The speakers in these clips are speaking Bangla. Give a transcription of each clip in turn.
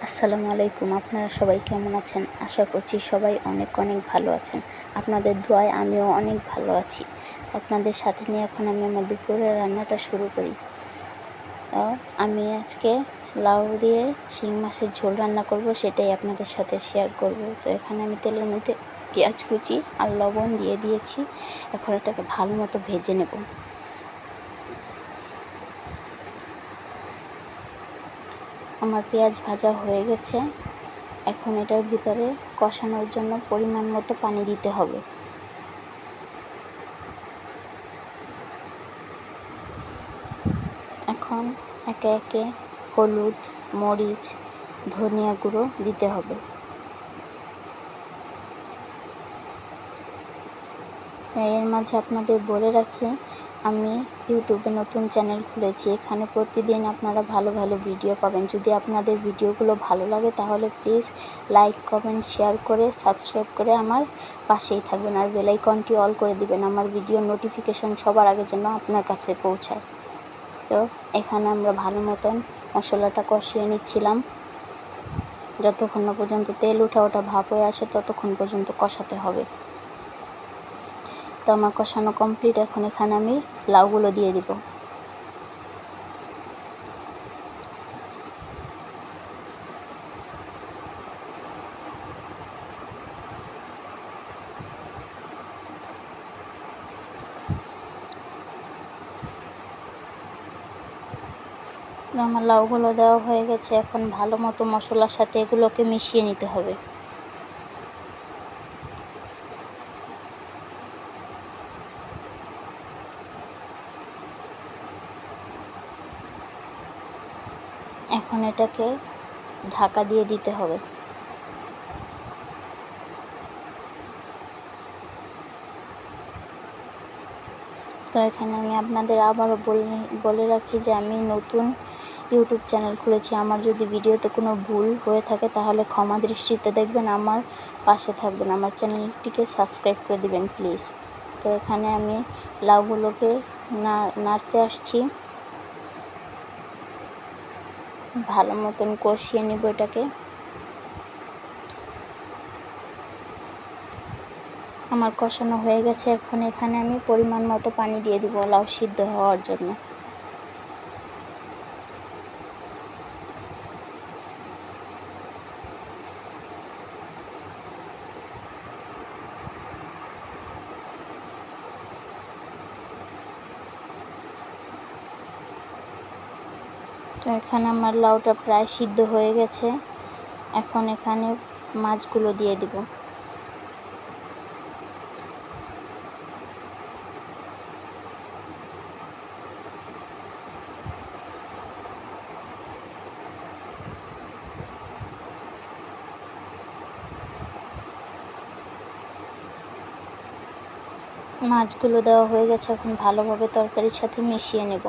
আসসালামু আলাইকুম। আপনারা সবাই কেমন আছেন? আশা করছি সবাই অনেক অনেক ভালো আছেন। আপনাদের দোয়ায় আমিও অনেক ভালো আছি। আপনাদের সাথে নিয়ে এখন আমি আমার দুপুরের রান্নাটা শুরু করি। আমি আজকে লাউ দিয়ে শিং মাছের ঝোল রান্না করব, সেটাই আপনাদের সাথে শেয়ার করব। তো এখানে আমি তেলের মধ্যে পেঁয়াজ কুচি আর লবণ দিয়ে দিয়েছি। এখন এটাকে ভালো মতো ভেজে নেব। আমার পেঁয়াজ ভাজা হয়ে গেছে। এখন এটার ভিতরে কষানোর জন্য পরিমাণ মতো পানি দিতে হবে। এখন একে একে হলুদ, মরিচ, ধনিয়া গুঁড়ো দিতে হবে। এর মাঝে আপনাদের বলে রাখি, আমি ইউটিউবে নতুন চ্যানেল খুলেছি। এখানে প্রতিদিন আপনারা ভালো ভালো ভিডিও পাবেন। যদি আপনাদের ভিডিওগুলো ভালো লাগে তাহলে প্লিজ লাইক, কমেন্ট, শেয়ার করে সাবস্ক্রাইব করে আমার পাশেই থাকবেন। আর বেল আইকনটি অল করে দিবেন, আমার ভিডিও নোটিফিকেশন সবার আগে যেন আপনার কাছে পৌঁছায়। তো এখানে আমরা ভালো মতন মশলাটা কষিয়ে নিচ্ছিলাম। যতক্ষণ না পর্যন্ত তেল ওঠা ভাপ হয়ে আসে ততক্ষণ পর্যন্ত কষাতে হবে। তো আমার কষানো কমপ্লিট। এখন এখানে আমি লাউগুলো দিয়ে দিব। আমার লাউগুলো দেওয়া হয়ে গেছে। এখন ভালো মতো মশলার সাথে এগুলোকে মিশিয়ে নিতে হবে। এখন এটাকে ঢাকা দিয়ে দিতে হবে। তো এখানে আমি আপনাদের আবারও বলে রাখি যে আমি নতুন ইউটিউব চ্যানেল খুলেছি। আমার যদি ভিডিওতে কোনো ভুল হয়ে থাকে তাহলে ক্ষমা দৃষ্টিতে দেখবেন, আমার পাশে থাকবেন, আমার চ্যানেলটিকে সাবস্ক্রাইব করে দিবেন প্লিজ। তো এখানে আমি লাউগুলোকে নাড়তে আসছি, ভালো মতন কষিয়ে নিব এটাকে। আমার কষানো হয়ে গেছে। এখন এখানে আমি পরিমাণ মতো পানি দিয়ে দিব লাউ সিদ্ধ হওয়ার জন্য। তো এখানে আমার লাউটা প্রায় সিদ্ধ হয়ে গেছে। এখন এখানে মাছগুলো দিয়ে দিব। মাছগুলো দেওয়া হয়ে গেছে। এখন ভালোভাবে তরকারির সাথে মিশিয়ে নেব।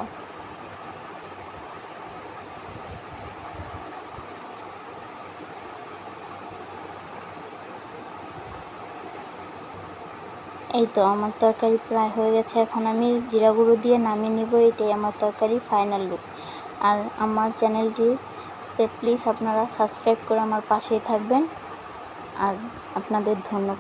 এই তো আমার তরকারি প্রায় হয়ে গেছে। এখন আমি জিরা গুঁড়ো দিয়ে নামিয়ে নিব। এটাই আমার তরকারি ফাইনাল লুক। আর আমার চ্যানেলটিতে প্লিজ আপনারা সাবস্ক্রাইব করে আমার পাশেই থাকবেন। আর আপনাদের ধন্যবাদ।